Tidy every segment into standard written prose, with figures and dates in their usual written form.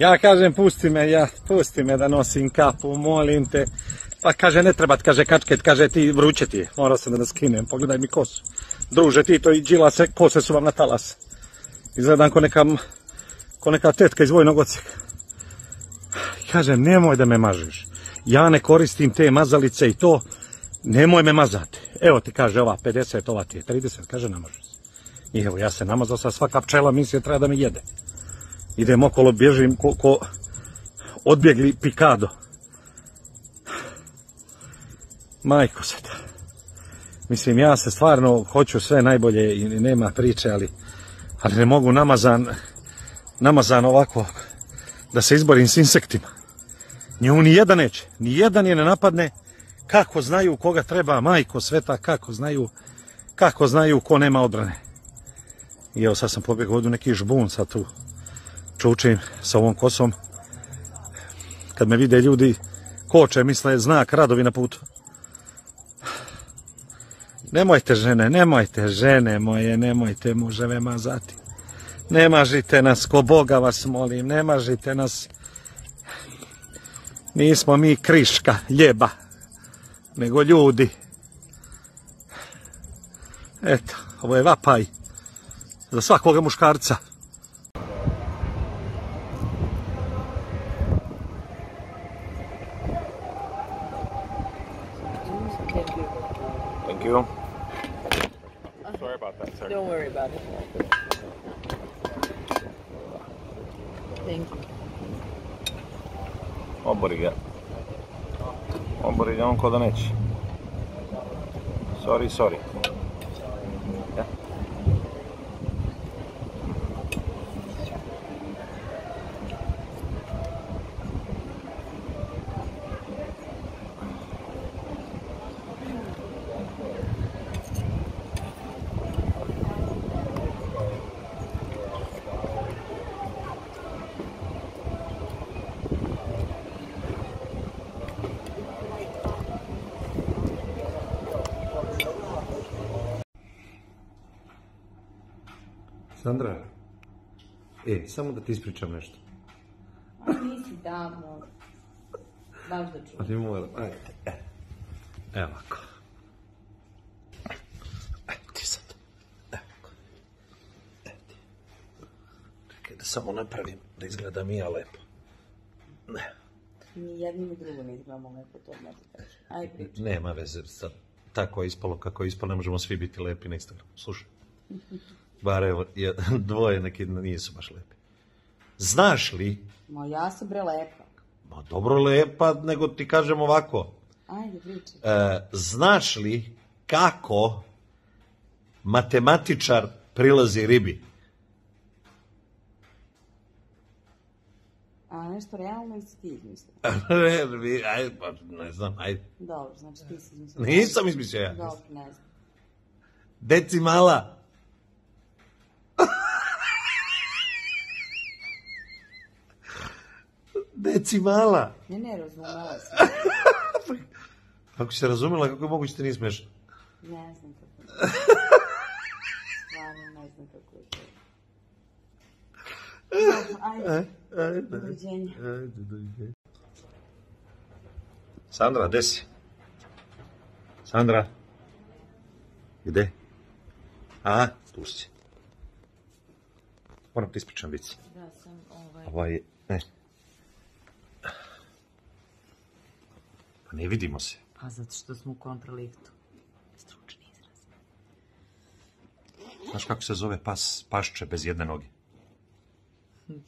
Ja kažem, pusti me da nosim kapu, molim te. Pa kaže, ne treba, kaže, kačket, kaže, ti vruće ti je. Morao sam da skinem, pogledaj mi kosu. Druže, ti to i džila se, kose su vam na talas. Izgledam ko neka tetka iz vojnog odseka. Kaže, nemoj da me mažeš. Ja ne koristim te mazalice i to, nemoj me mazati. Evo ti kaže ova 50, ova ti je 30, kaže namaži se. I evo ja se namazao, sad svaka pčela misli treba da me jede. Idem okolo, bježim ko odbjegli pikado. Majko se da. Mislim, ja se stvarno hoću sve najbolje i nema priče, ali ne mogu namazan ovako da se izborim s insektima. Nju ni jedan neće, ni jedan je ne napadne. Kako znaju koga treba, majko sveta, kako znaju ko nema odbrane. I evo sad sam pobjegao od neki žbun, sad tu čučim sa ovom kosom. Kad me vide ljudi koče, misle znak radovi na putu. Nemojte žene moje, nemojte muževe mazati. Ne mažite nas, ko Boga vas molim, ne mažite nas. Nismo mi kriška, ljeba, nego ljudi. Eto, ovo je vapaj za svakoga muškarca. Thank you. Sorry about that, sir. Don't worry about it. Thank you. Obriga, on ko da neće. Sorry. Ja? Sandra, samo da ti ispričam nešto. A nisi davno, baš da čujem. Ali moram, ajde, evo ovako. Ti sad, evo ovako. Čekaj da samo napravim, da izgleda ja lepo. Ne. Ni jednim i drugom ne izgledamo lepo, to ne kažem. Ajde pričaj. Nema veze, sad tako je ispalo kako je ispalo, ne možemo svi biti lepi na Instagramu. Slušaj. Bar evo, dvoje neki nisu baš lepi. Znaš li... Ma ja sam bre lepa. Ma dobro lepa, nego ti kažem ovako. Ajde, pričaj. Znaš li kako matematičar prilazi ribi? A nešto realno ili si ti izmislio? Ne znam, ajde. Dobro, znači ti si izmislio. Nisam izmislio ja. Dobro, ne znam. Decimala. Decimala. Ne, razumela sam. Kako si se razumela, kako je moguće ti nije smešno? Ne znam kako je. Stvarno ne znam kako je to. Ajde. Doviđenja. Sandra, gde si? Sandra? Gde? A, tu si. Moram ti ispričam vici. Da sam ne. Pa ne vidimo se. Pa zato što smo u kontraliftu. Stručni izraz. Znaš kako se zove pašče bez jedne noge?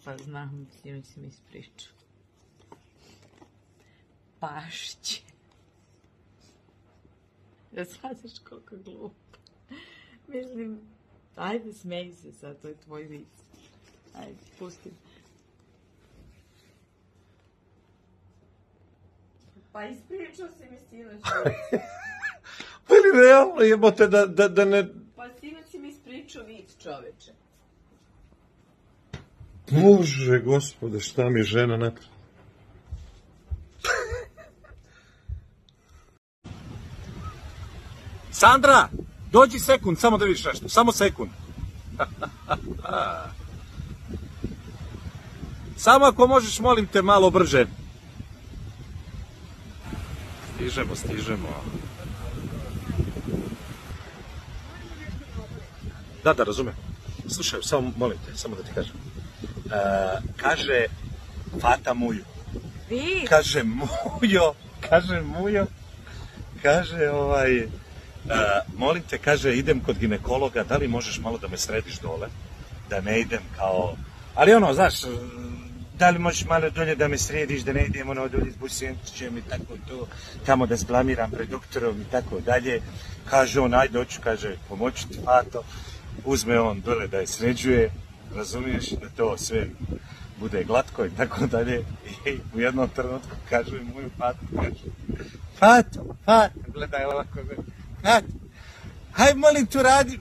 Pa znam, sinoć si mi ispričao. Pašće. Ja shvataš koliko je glupo. Mislim, ajde smej se sad, to je tvoj vic. Ajde, pustim. Pa ispričao si mi sinoć. Pa ili realno jebote da ne... Pa sinoć si mi ispričao vic, čoveče. Bože, gospode, šta mi žena napravi? Sandra, dođi sekund, samo da vidiš nešto, samo sekund. Samo ako možeš, molim te, malo brže. Stižemo. Da, razumem. Slušaj, samo molim te, samo da ti kažem. Kaže Fata Muju. Vi? Kaže Mujo. Kaže molim te, kaže, idem kod ginekologa, da li možeš malo da me središ dole? Da ne idem kao... Ali ono, znaš, da li možeš malo dolje da me središ, da ne idem ono dolje s Busentićem i tako to, tamo da zblamiram pred doktorom i tako dalje. Kaže on, ajde, hoću, kaže, pomoći ti, Fato. Uzme on dole da je sređuje, razumiješ, da to sve bude glatko i tako dalje. I u jednom trenutku kaže moju Fatu, kaže, Fato, gledaj ovako, Fato, haj molim tu radi.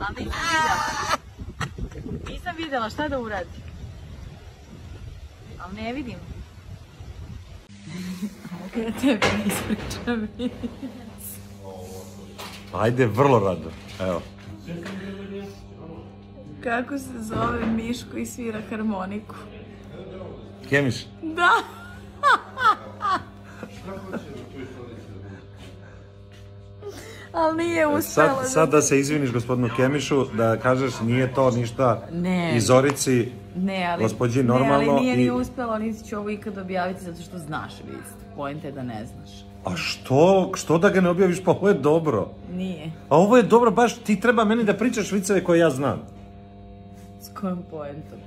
Ali nisam vidjela, šta da uradi? Ali ne vidim. Mogu ja tebe ne ispričam. Ajde, vrlo rado, evo. Kako se zove miš koji svira harmoniku? Kemiš? Da! Ali nije uspjela. Sad da se izviniš gospodinu Kemišu, da kažeš nije to ništa iz Zorici, gospođi normalno. Ne, ali nije uspjela, nisi ću ovo ikad objaviti zato što znaš vijest. Pojenta je da ne znaš. A što da ga ne objaviš, pa ovo je dobro. Nije. A ovo je dobro, baš ti treba meni da pričaš viceve koje ja znam. S kojom pojentom?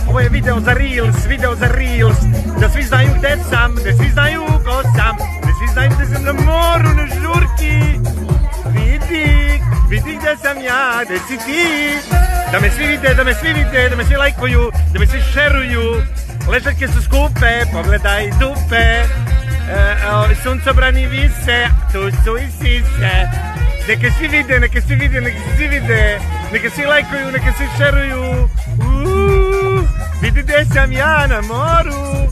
Ovo je video za Reels, da svi znaju gde sam, da svi znaju ko sam, da svi znaju da sam na moru, na žurki. Vidi gde sam ja, gde si ti, da me svi vide, da me svi lajkuju, da me svi šeruju, ležaljke su skupe, pogledaj dupe, suncobrani vise, tu su i sise, neka svi vide, neka svi lajkuju, neka svi šeruju, vidi gde sam ja na moru,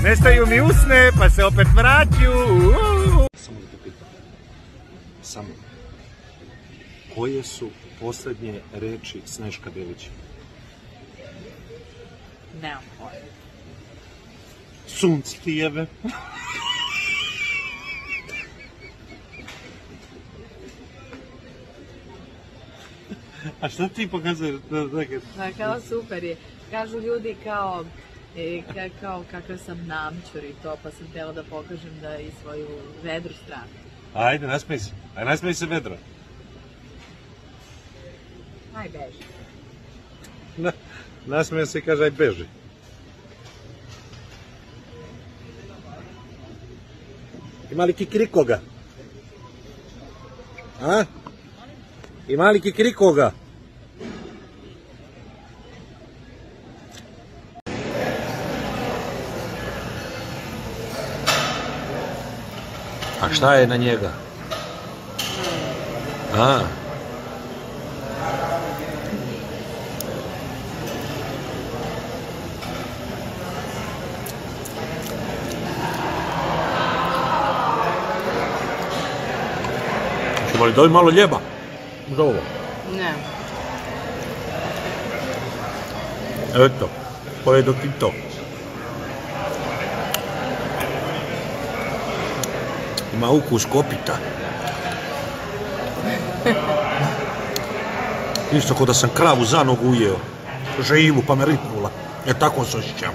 nestaju mi usne, pa se opet vraću. Samo da te pitam, koje su posljednje reči Sneška Belića? Nemam pojma. Sunce ti jebe. A šta ti pokazuješ? Da, kao super je. Kažu ljudi kao kakav sam namčur i to, pa sam htjela da pokažem da i svoju vedru stranu. Ajde, nasmej se. Ajde, nasmej se vedro. Aj, beži. Nasmej se i kaže, aj, beži. Ima li kikirikoga? A? Ima li kikirikoga? A šta je na njega? A? Ćemo li doj malo ljeba? Za ovo? Ne. Eto, pojedo ti to. Ima ukus kopita. Isto kao da sam kravu za nogu ujeo. Živu pa me ripnula. Tako se osjećam.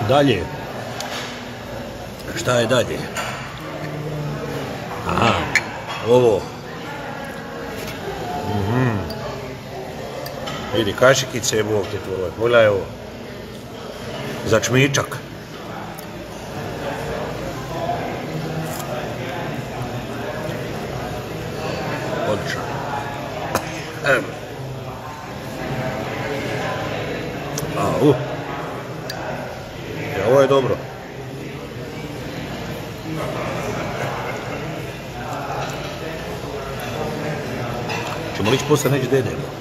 Dalje. Šta je dalje? Aha, ovo. Vidi, kašikice je Bog ti tvoj. Pogledaj ovo. Za čmičak. Odlično. Evo. Ovo je dobro. Ćemo li ići posle neći dedemo?